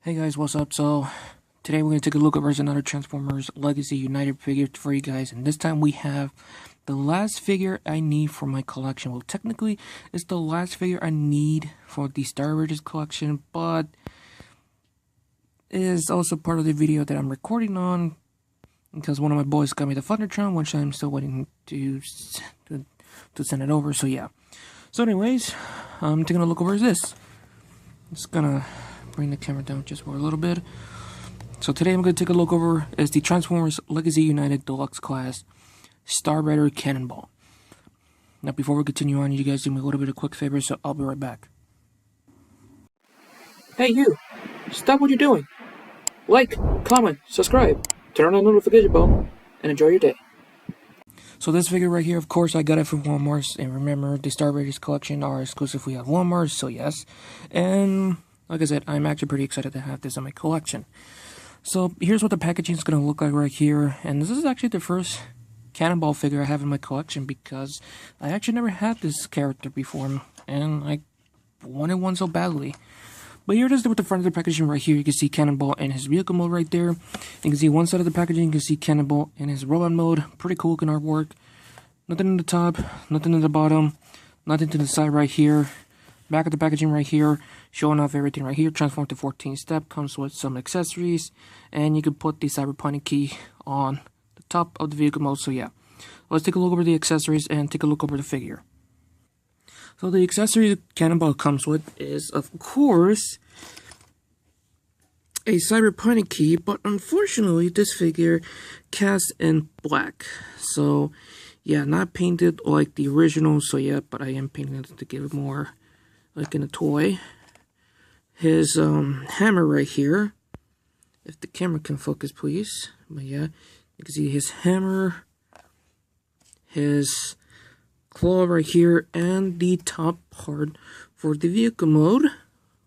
Hey guys, what's up? So, today we're going to take a look at another Transformers Legacy United figure for you guys. And this time we have the last figure I need for my collection. Well, technically, it's the last figure I need for the Star Raiders collection, but it is also part of the video that I'm recording on because one of my boys got me the Thundertron, which I'm still waiting to send it over. So, yeah. So, anyways, I'm taking a look over this. Just gonna bring the camera down just for a little bit. So today I'm going to take a look over is the Transformers Legacy United Deluxe Class Star Raider Cannonball. Now before we continue on, you guys do me a little bit of quick favor, so I'll be right back. Hey you! Stop what you're doing! Like, comment, subscribe, turn on the notification bell, and enjoy your day. So this figure right here, of course, I got it from Walmart, and remember, the Star Raiders collection are exclusively at Walmart, so yes. And like I said, I'm actually pretty excited to have this in my collection. So here's what the packaging is going to look like right here. And this is actually the first Cannonball figure I have in my collection because I actually never had this character before. And I wanted one so badly. But here it is with the front of the packaging right here. You can see Cannonball in his vehicle mode right there. You can see one side of the packaging. You can see Cannonball in his robot mode. Pretty cool looking artwork. Nothing in the top. Nothing in the bottom. Nothing to the side right here. Back of the packaging right here, showing off everything right here. Transform to 14 step, comes with some accessories, and you can put the cyberpunk key on the top of the vehicle mode. So yeah, let's take a look over the accessories and take a look over the figure. So the accessories Cannonball comes with is, of course, a cyberpunk key, but unfortunately this figure cast in black. So yeah, not painted like the original. So yeah, but I am painting it to give it more like in a toy. His hammer right here, if the camera can focus please. But yeah, you can see his hammer, his claw right here, and the top part for the vehicle mode,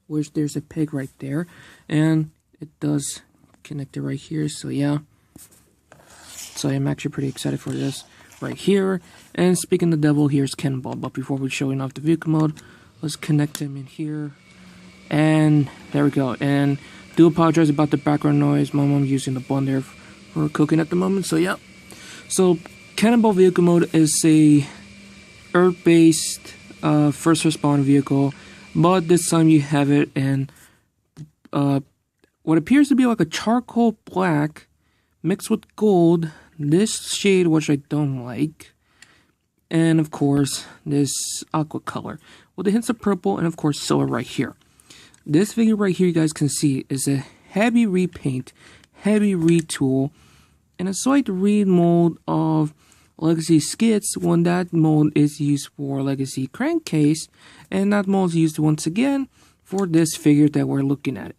which there's a peg right there, and it does connect it right here. So yeah, so I'm actually pretty excited for this right here. And speaking of the devil, here's Cannonball. But before we're showing off the vehicle mode, let's connect him in here. And there we go. And do apologize about the background noise. My mom's using the blender for cooking at the moment. So yeah. So Cannonball vehicle mode is a Earth-based first respawn vehicle, but this time you have it in what appears to be like a charcoal black mixed with gold. This shade, which I don't like. And of course, this aqua color with the hints of purple and of course silver right here. This figure right here, you guys can see, is a heavy repaint, heavy retool, and a slight remold of Legacy skits when that mold is used for Legacy crankcase, and that mold is used once again for this figure that we're looking at.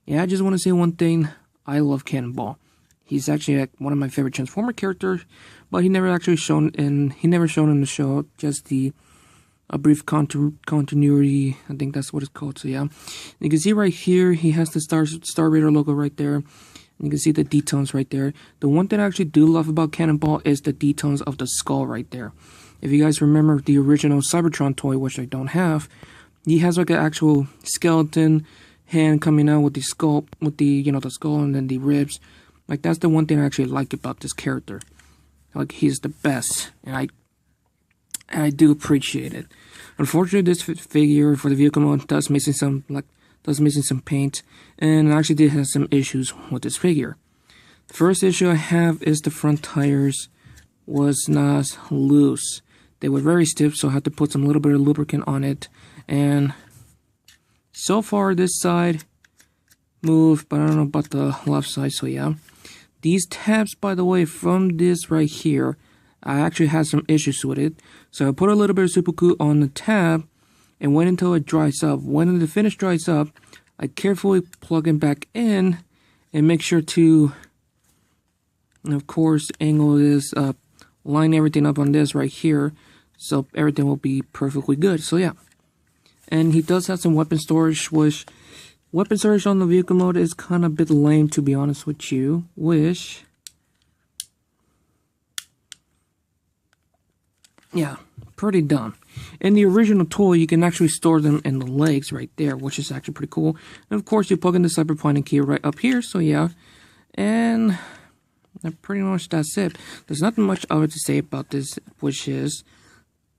Yeah, I just want to say one thing. I love Cannonball. He's actually like one of my favorite Transformer characters, but he never actually shown in the show. Just a brief continuity. I think that's what it's called. So yeah, you can see right here he has the Star Raider logo right there. And you can see the detones right there. The one thing I actually do love about Cannonball is the detones of the skull right there. If you guys remember the original Cybertron toy, which I don't have, he has like an actual skeleton hand coming out with the skull, with the the skull and then the ribs. Like, that's the one thing I actually like about this character. Like, he's the best, and I do appreciate it. Unfortunately, this figure for the vehicle mode does missing some paint, and I actually did have some issues with this figure. The first issue I have is the front tires was not loose. They were very stiff, so I had to put some little bit of lubricant on it. And so far, this side moved, but I don't know about the left side. So yeah. These tabs, by the way, from this right here, I actually had some issues with it. So I put a little bit of super glue on the tab and wait until it dries up. When the finish dries up, I carefully plug it back in and make sure to, of course, angle this up, line everything up on this right here, so everything will be perfectly good. So yeah. And he does have some weapon storage, which weapon storage on the vehicle mode is kind of a bit lame, to be honest with you. Yeah, pretty dumb. In the original toy, you can actually store them in the legs right there, which is actually pretty cool. And of course, you plug in the cyber pointing key right up here, so yeah. And pretty much that's it. There's nothing much other to say about this, which is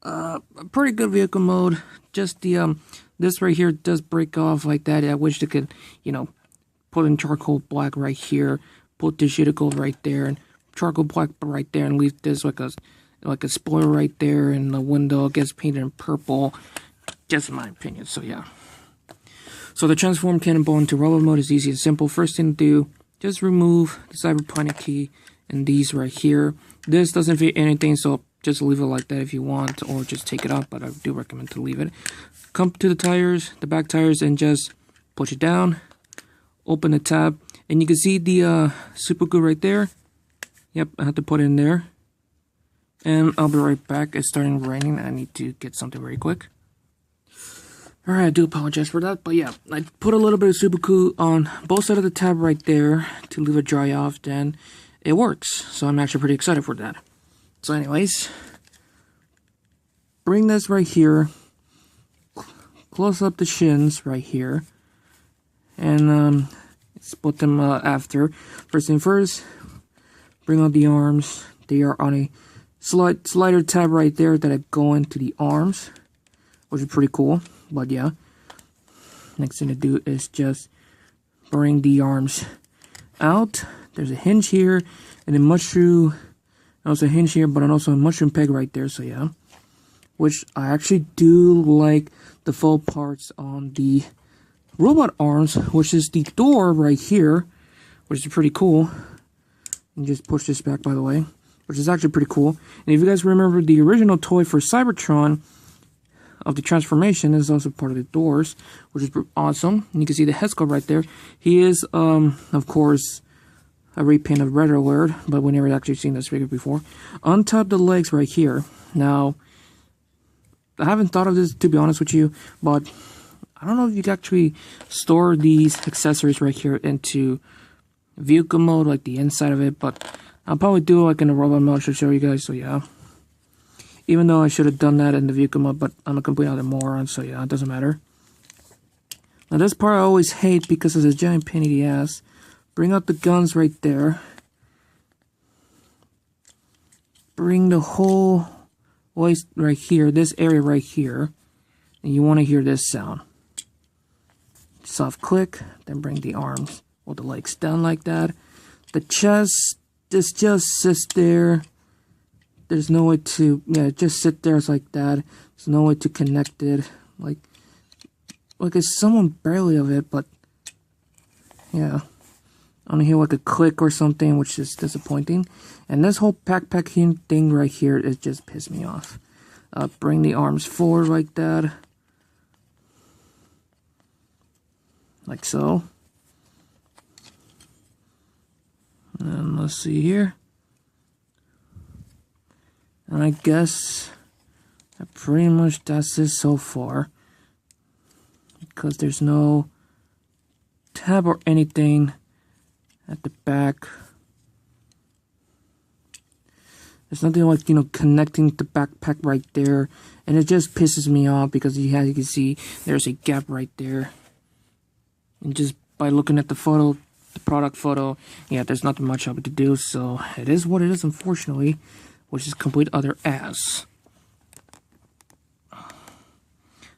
a pretty good vehicle mode. Just the this right here does break off like that. I wish they could, you know, put in charcoal black right here, put the sheet of gold right there, and charcoal black right there, and leave this like a spoiler right there, and the window gets painted in purple. Just in my opinion. So yeah. So to transform Cannonball into robot mode is easy and simple. First thing to do, just remove the cyber pointing key and these right here. This doesn't fit anything, so just leave it like that if you want, or just take it off, but I do recommend to leave it. Come to the tires, the back tires, and just push it down. Open the tab, and you can see the super glue right there. Yep, I have to put it in there. And I'll be right back. It's starting raining. I need to get something very quick. Alright, I do apologize for that, but yeah, I put a little bit of super glue on both sides of the tab right there to leave it dry off, then it works. So I'm actually pretty excited for that. So anyways, bring this right here, close up the shins right here, and split them after. First thing first, bring out the arms. They are on a slider tab right there that I go into the arms, which is pretty cool. But yeah, next thing to do is just bring the arms out. There's a hinge here, and a mushroom, also a hinge here, but also a mushroom peg right there. So yeah, which I actually do like the full parts on the robot arms, which is the door right here, which is pretty cool. And just push this back, by the way, which is actually pretty cool. And if you guys remember the original toy for Cybertron of the transformation, is also part of the doors, which is awesome. And you can see the head sculpt right there. He is, of course, a repaint of Red Alert, but we never actually seen this figure before. Untap the legs right here. Now, I haven't thought of this, to be honest with you, but I don't know if you can actually store these accessories right here into vehicle mode, like the inside of it, but I'll probably do it like in the robot mode to show you guys, so yeah. Even though I should have done that in the vehicle mode, but I'm a complete other moron, so yeah, it doesn't matter. Now this part I always hate because it's a giant pain in the ass. Bring out the guns right there. Bring the whole waist right here, this area right here, and you want to hear this sound. Soft click, then bring the arms or the legs down like that. The chest, this just sits there. There's no way to, yeah, just sit there like that. There's no way to connect it. Like it's somewhat barely of it, but yeah. I only hear like a click or something, which is disappointing. And this whole backpacking thing right here, it just pissed me off. Bring the arms forward like that. Like so. And let's see here. And I guess that pretty much that's it so far. Because there's no tab or anything at the back. There's nothing like, you know, connecting the backpack right there. And it just pisses me off because you can see there's a gap right there. And just by looking at the photo, the product photo, yeah, there's nothing much of it to do. So it is what it is, unfortunately, which is complete other ass.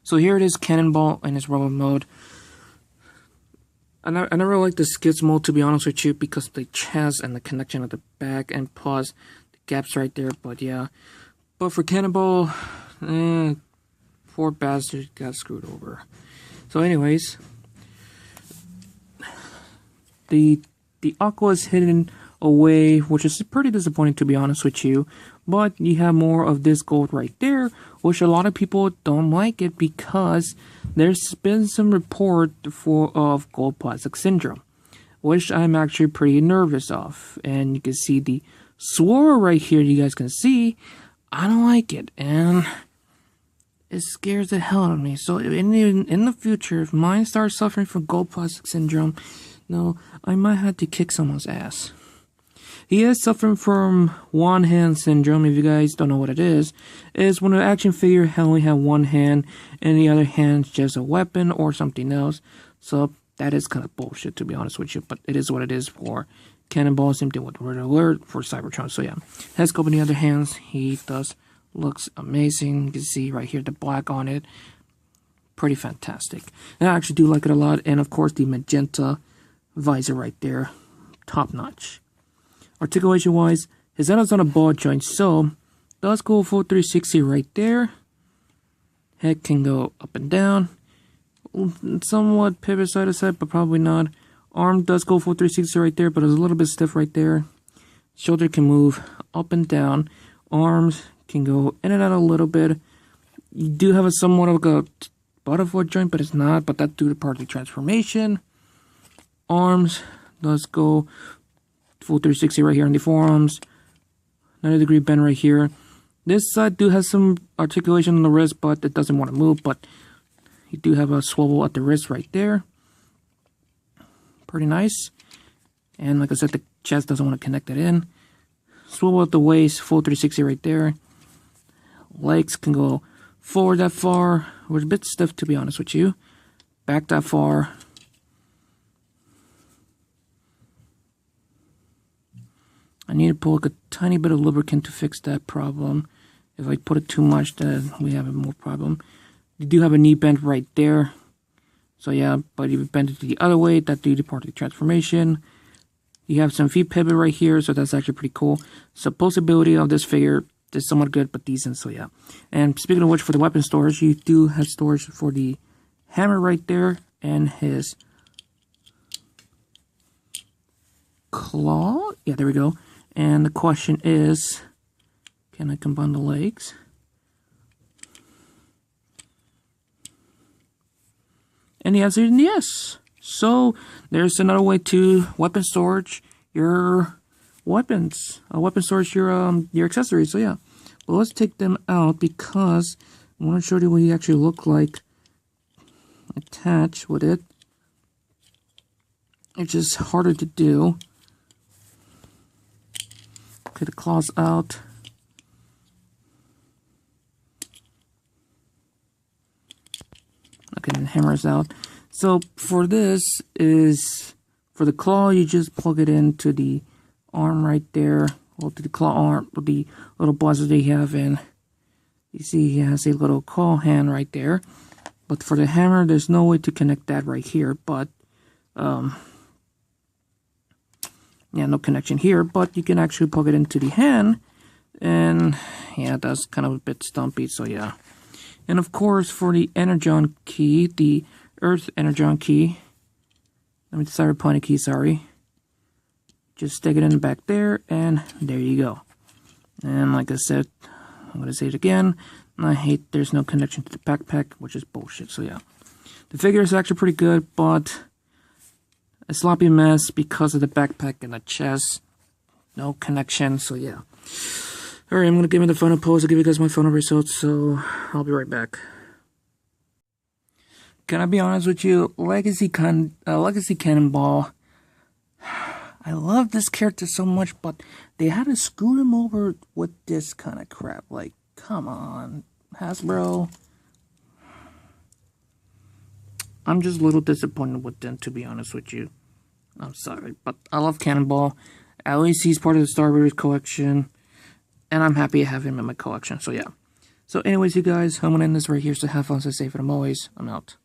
So here it is, Cannonball in its robot mode. I never liked the skids mode, to be honest with you, because of the chest and the connection at the back, and plus the gaps right there. But yeah, but for Cannonball, poor bastard got screwed over. So anyways, the aqua is hidden away, which is pretty disappointing, to be honest with you. But you have more of this gold right there, which a lot of people don't like it because there's been some report of gold plastic syndrome, which I'm actually pretty nervous of. And you can see the swirl right here, you guys can see. I don't like it, and it scares the hell out of me. So in the future, if mine starts suffering from gold plastic syndrome, no, I might have to kick someone's ass. he is suffering from one-hand syndrome. If you guys don't know what it is when an action figure only have one hand and the other hand's just a weapon or something else. So that is kind of bullshit, to be honest with you, but it is what it is for Cannonball. Same thing with Red Alert for Cybertron. So yeah, Hescope on the other hand, he looks amazing. You can see right here the black on it. Pretty fantastic. And I actually do like it a lot. And of course the magenta visor right there. Top notch. Articulation wise, his head is on a ball joint, so does go full 360 right there. Head can go up and down. Somewhat pivot side to side, but probably not. Arm does go full 360 right there, but it's a little bit stiff right there. Shoulder can move up and down. Arms can go in and out a little bit. You do have a somewhat of a butterfly joint, but it's not, but that's due to part of the transformation. Arms does go full 360 right here on the forearms. 90-degree bend right here. This side do have some articulation on the wrist, but it doesn't want to move, but you do have a swivel at the wrist right there. Pretty nice. And like I said, the chest doesn't want to connect it in. Swivel at the waist, full 360 right there. Legs can go forward that far. We're a bit stiff, to be honest with you. Back that far. I need to pull like a tiny bit of lubricant to fix that problem. If I put it too much, then we have a more problem. You do have a knee bend right there. So yeah, but if you bend it the other way, that's due to part of the transformation. You have some feet pivot right here, so that's actually pretty cool. So posability of this figure is somewhat good, but decent, so yeah. And speaking of which, for the weapon storage, you do have storage for the hammer right there, and his claw. Yeah, there we go. And the question is, can I combine the legs? And the answer is yes. So there's another way to weapon storage your weapons, weapon storage your accessories. So yeah, well, let's take them out because I want to show you what he actually look like attached with it. It's just harder to do. Okay, the claws out. Okay, and the hammer's out. So for this is, for the claw, you just plug it into the arm right there. Well, to the claw arm, with the little buzzer they have in. You see he has a little claw hand right there. But for the hammer, there's no way to connect that right here. But, yeah, no connection here, but you can actually plug it into the hand, and yeah, that's kind of a bit stumpy, so yeah. And of course, for the Energon key, the Earth Energon key, I mean, Cyberponic key, sorry. Just stick it in the back there, and there you go. And like I said, I'm going to say it again, I hate there's no connection to the backpack, which is bullshit, so yeah. The figure is actually pretty good, but a sloppy mess because of the backpack and the chest. No connection, so yeah. Alright, I'm going to give me the final pose. I'll give you guys my final results, so I'll be right back. Can I be honest with you? Legacy Cannonball. I love this character so much, but they had to screw him over with this kind of crap. Like, come on, Hasbro. I'm just a little disappointed with them, to be honest with you. I'm sorry, but I love Cannonball. At least he's part of the Star Wars collection, and I'm happy to have him in my collection, so yeah. So anyways, you guys, I'm going to end this right here, so have fun, stay safe, and I'm out.